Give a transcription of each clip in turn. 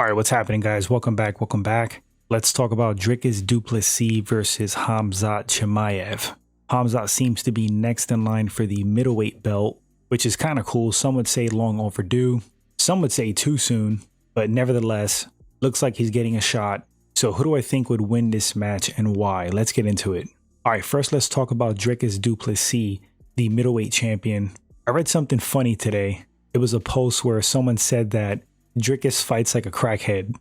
All right, what's happening, guys? Welcome back. Welcome back. Let's talk about Dricus Du Plessis versus Khamzat Chimaev. Hamzat seems to be next in line for the middleweight belt, which is kind of cool. Some would say long overdue. Some would say too soon, but nevertheless, looks like he's getting a shot. So who do I think would win this match and why? Let's get into it. All right, first let's talk about Dricus Du Plessis, the middleweight champion. I read something funny today. It was a post where someone said that Dricus fights like a crackhead.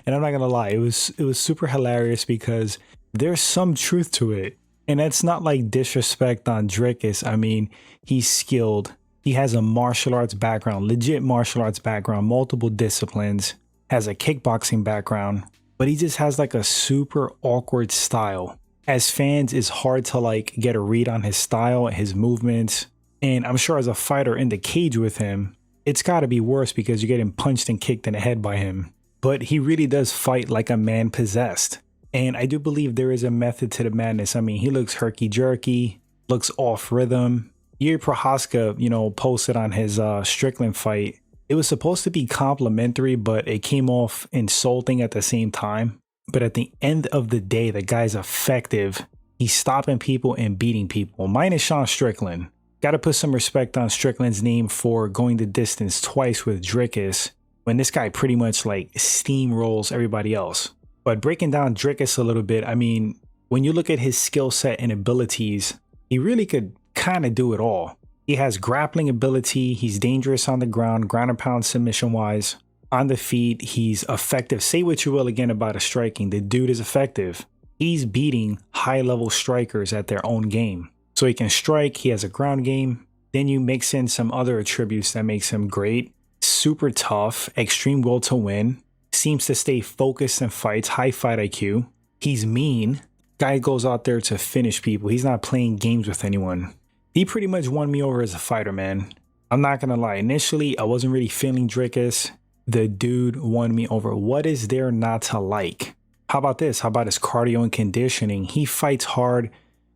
And I'm not gonna lie, it was super hilarious because there's some truth to it. And that's not like disrespect on Dricus. I mean, he's skilled. He has a martial arts background, legit martial arts background, multiple disciplines, has a kickboxing background, but he just has like a super awkward style. As fans, it's hard to like get a read on his style, his movements. And I'm sure as a fighter in the cage with him, it's got to be worse because you're getting punched and kicked in the head by him. But he really does fight like a man possessed. And I do believe there is a method to the madness. I mean, he looks herky-jerky, looks off rhythm. Yuri Prohaska, posted on his Strickland fight. It was supposed to be complimentary, but it came off insulting at the same time. But at the end of the day, the guy's effective. He's stopping people and beating people, minus Sean Strickland. Got to put some respect on Strickland's name for going the distance twice with Dricus when this guy pretty much like steamrolls everybody else. But breaking down Dricus a little bit, I mean, when you look at his skill set and abilities, he really could kind of do it all. He has grappling ability. He's dangerous on the ground and pound submission wise. On the feet, he's effective. Say what you will again about his striking. The dude is effective. He's beating high level strikers at their own game. So he can strike, he has a ground game. Then you mix in some other attributes that makes him great. Super tough, extreme will to win. Seems to stay focused in fights, high fight IQ. He's mean. Guy goes out there to finish people. He's not playing games with anyone. He pretty much won me over as a fighter, man. I'm not gonna lie. Initially, I wasn't really feeling Dricus. The dude won me over. What is there not to like? How about this? How about his cardio and conditioning? He fights hard.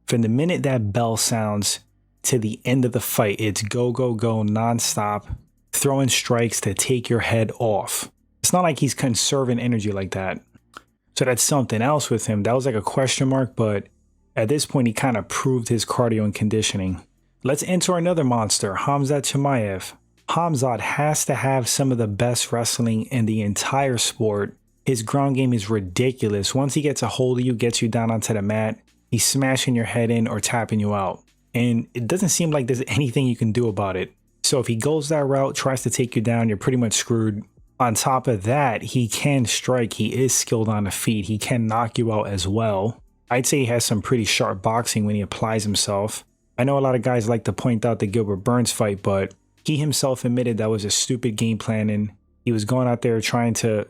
From the minute that bell sounds to the end of the fight, it's go, go, go, nonstop, throwing strikes to take your head off. It's not like he's conserving energy like that. So that's something else with him. That was like a question mark, but at this point, he kind of proved his cardio and conditioning. Let's enter another monster, Khamzat Chimaev. Hamzat has to have some of the best wrestling in the entire sport. His ground game is ridiculous. Once he gets a hold of you, gets you down onto the mat, he's smashing your head in or tapping you out. And it doesn't seem like there's anything you can do about it. So if he goes that route, tries to take you down, you're pretty much screwed. On top of that, he can strike. He is skilled on the feet. He can knock you out as well. I'd say he has some pretty sharp boxing when he applies himself. I know a lot of guys like to point out the Gilbert Burns fight, but he himself admitted that was a stupid game plan. And he was going out there trying to,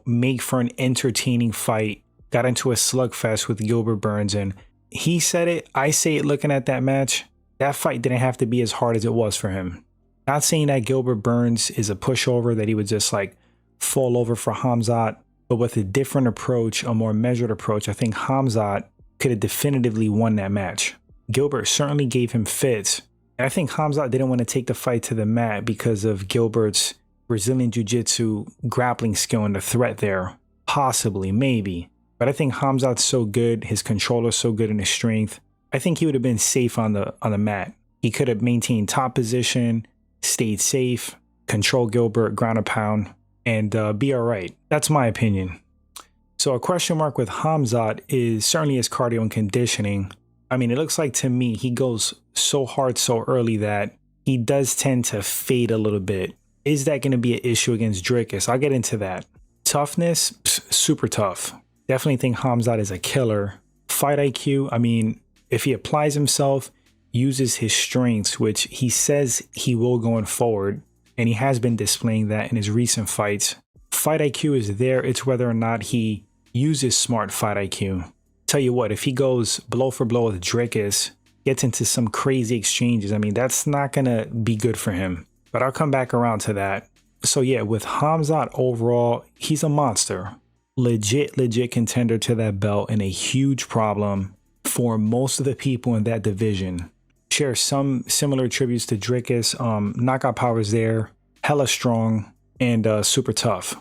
make for an entertaining fight. Got into a slugfest with Gilbert Burns, and he said it. I say it looking at that match. That fight didn't have to be as hard as it was for him. Not saying that Gilbert Burns is a pushover, that he would just like fall over for Hamzat, but with a different approach, a more measured approach, I think Hamzat could have definitively won that match. Gilbert certainly gave him fits, and I think Hamzat didn't want to take the fight to the mat because of Gilbert's Brazilian Jiu-Jitsu grappling skill and the threat there. Possibly, maybe. But I think Hamzat's so good, his controller's so good in his strength. I think he would have been safe on the mat. He could have maintained top position, stayed safe, control Gilbert, ground a pound, and be all right. That's my opinion. So a question mark with Hamzat is certainly his cardio and conditioning. I mean, it looks like to me he goes so hard so early that he does tend to fade a little bit. Is that going to be an issue against Dricus? I'll get into that. Toughness, super tough. Definitely think Hamzat is a killer. Fight IQ, I mean, if he applies himself, uses his strengths, which he says he will going forward, and he has been displaying that in his recent fights. Fight IQ is there. It's whether or not he uses smart fight IQ. Tell you what, if he goes blow for blow with Dricus, gets into some crazy exchanges, I mean, that's not going to be good for him. But I'll come back around to that. So yeah, with Hamzat overall, he's a monster. Legit contender to that belt and a huge problem for most of the people in that division. Share some similar attributes to Dricus. Knockout powers there, hella strong, and super tough.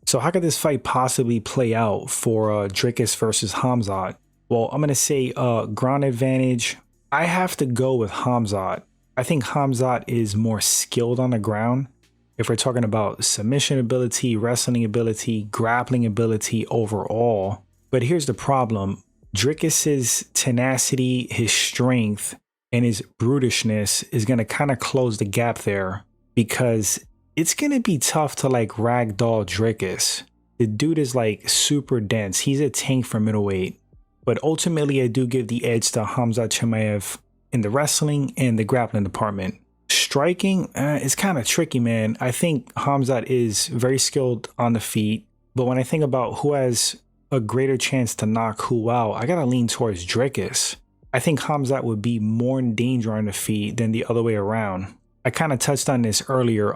So how could this fight possibly play out for Dricus versus Hamzat? Well, I'm going to say ground advantage. I have to go with Hamzat. I think Hamzat is more skilled on the ground. If we're talking about submission ability, wrestling ability, grappling ability overall. But here's the problem. Dricus's tenacity, his strength, and his brutishness is going to kind of close the gap there, because it's going to be tough to like ragdoll Dricus. The dude is like super dense. He's a tank for middleweight. But ultimately, I do give the edge to Khamzat Chimaev in the wrestling and the grappling department. Striking is kind of tricky, man. I think Hamzat is very skilled on the feet. But when I think about who has a greater chance to knock who out, I got to lean towards Dricus. I think Hamzat would be more in danger on the feet than the other way around. I kind of touched on this earlier.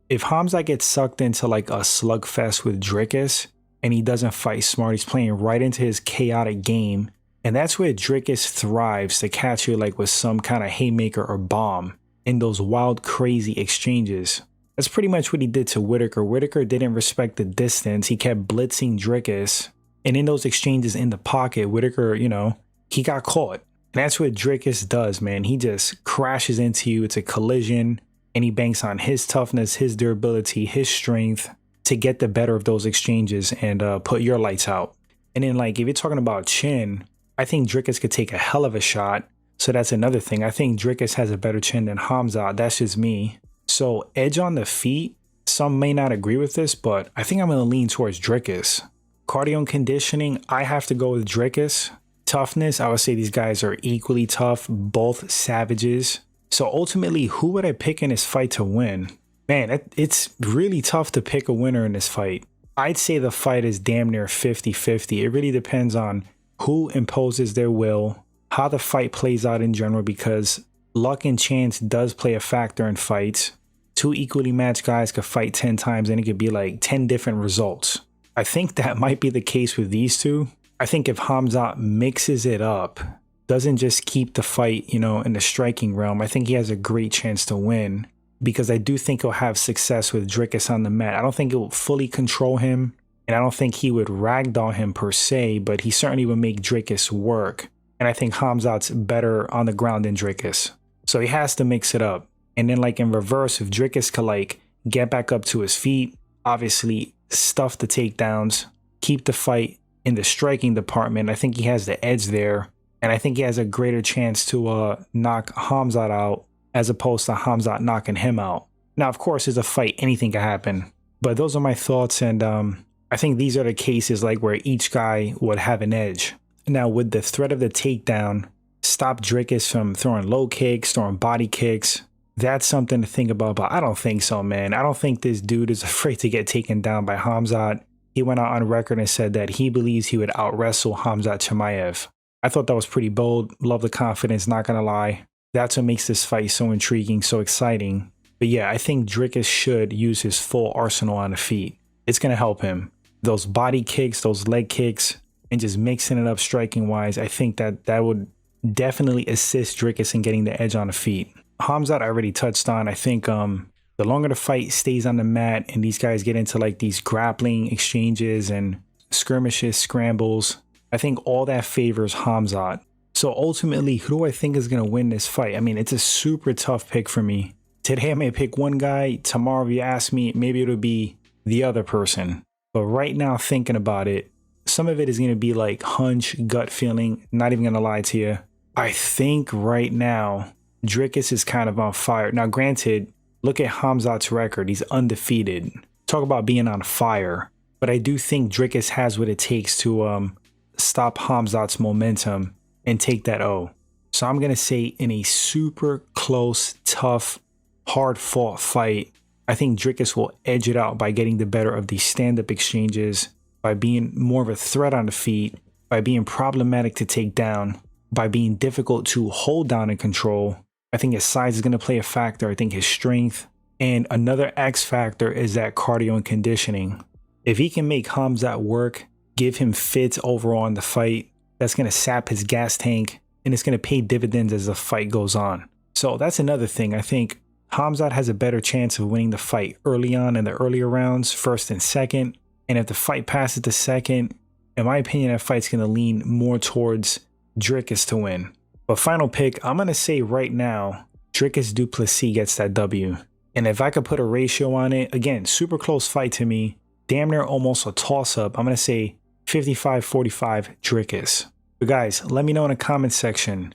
If Hamzat gets sucked into like a slugfest with Dricus and he doesn't fight smart, he's playing right into his chaotic game. And that's where Dricus thrives, to catch you like with some kind of haymaker or bomb in those wild, crazy exchanges. That's pretty much what he did to Whitaker. Whitaker didn't respect the distance. He kept blitzing Dricus. And in those exchanges in the pocket, Whitaker, you know, he got caught. And that's what Dricus does, man. He just crashes into you. It's a collision. And he banks on his toughness, his durability, his strength to get the better of those exchanges and put your lights out. And then, like, if you're talking about chin, I think Dricus could take a hell of a shot. So that's another thing. I think Dricus has a better chin than Hamzat. That's just me. So edge on the feet, some may not agree with this, but I think I'm going to lean towards Dricus. Cardio and conditioning, I have to go with Dricus. Toughness, I would say these guys are equally tough, both savages. So ultimately, who would I pick in this fight to win? Man, it's really tough to pick a winner in this fight. I'd say the fight is damn near 50-50. It really depends on who imposes their will, how the fight plays out in general, because luck and chance does play a factor in fights. Two equally matched guys could fight 10 times and it could be like 10 different results. I think that might be the case with these two. I think if Hamzat mixes it up, doesn't just keep the fight, you know, in the striking realm, I think he has a great chance to win, because I do think he'll have success with Dricus on the mat. I don't think it will fully control him, and I don't think he would ragdoll him per se, but he certainly would make Dricus work. And I think Hamzat's better on the ground than Dricus. So he has to mix it up. And then like in reverse, if Dricus could like get back up to his feet, obviously stuff the takedowns, keep the fight in the striking department, I think he has the edge there. And I think he has a greater chance to knock Hamzat out as opposed to Hamzat knocking him out. Now, of course, it's a fight. Anything can happen. But those are my thoughts. And I think these are the cases like where each guy would have an edge. Now, would the threat of the takedown stop Dricus from throwing low kicks, throwing body kicks? That's something to think about, but I don't think so, man. I don't think this dude is afraid to get taken down by Hamzat. He went out on record and said that he believes he would out-wrestle Khamzat Chimaev. I thought that was pretty bold. Love the confidence, not gonna lie. That's what makes this fight so intriguing, so exciting. But yeah, I think Dricus should use his full arsenal on the feet. It's gonna help him. Those body kicks, those leg kicks, and just mixing it up striking wise, I think that would definitely assist Dricus in getting the edge on the feet. Hamzat I already touched on. I think the longer the fight stays on the mat and these guys get into like these grappling exchanges and skirmishes, scrambles, I think all that favors Hamzat. So ultimately, who do I think is going to win this fight? I mean, it's a super tough pick for me. Today I may pick one guy. Tomorrow if you ask me, maybe it'll be the other person. But right now, thinking about it, some of it is going to be like hunch, gut feeling. Not even going to lie to you. I think right now, Dricus is kind of on fire. Now, granted, look at Hamzat's record. He's undefeated. Talk about being on fire. But I do think Dricus has what it takes to stop Hamzat's momentum and take that O. So I'm going to say in a super close, tough, hard-fought fight, I think Dricus will edge it out by getting the better of these stand-up exchanges, by being more of a threat on the feet, by being problematic to take down, by being difficult to hold down and control. I think his size is going to play a factor. I think his strength. And another X factor is that cardio and conditioning. If he can make Hamzat work, give him fits overall in the fight, that's going to sap his gas tank and it's going to pay dividends as the fight goes on. So that's another thing. I think Hamzat has a better chance of winning the fight early on in the earlier rounds, first and second. And if the fight passes to second, in my opinion, that fight's going to lean more towards Dricus to win. But final pick, I'm going to say right now, Dricus Du Plessis gets that W. And if I could put a ratio on it, again, super close fight to me, damn near almost a toss-up, I'm going to say 55-45 Dricus. But guys, let me know in the comment section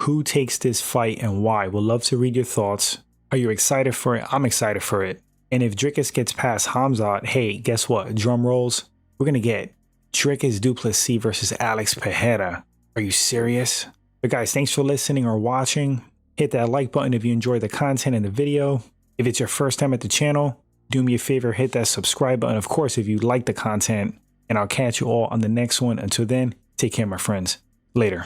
who takes this fight and why. Would love to read your thoughts. Are you excited for it? I'm excited for it. And if Dricus gets past Hamzat, hey, guess what? Drum rolls. We're going to get Dricus Du Plessis versus Alex Pereira. Are you serious? But guys, thanks for listening or watching. Hit that like button if you enjoyed the content in the video. If it's your first time at the channel, do me a favor, hit that subscribe button. Of course, if you like the content, and I'll catch you all on the next one. Until then, take care, my friends. Later.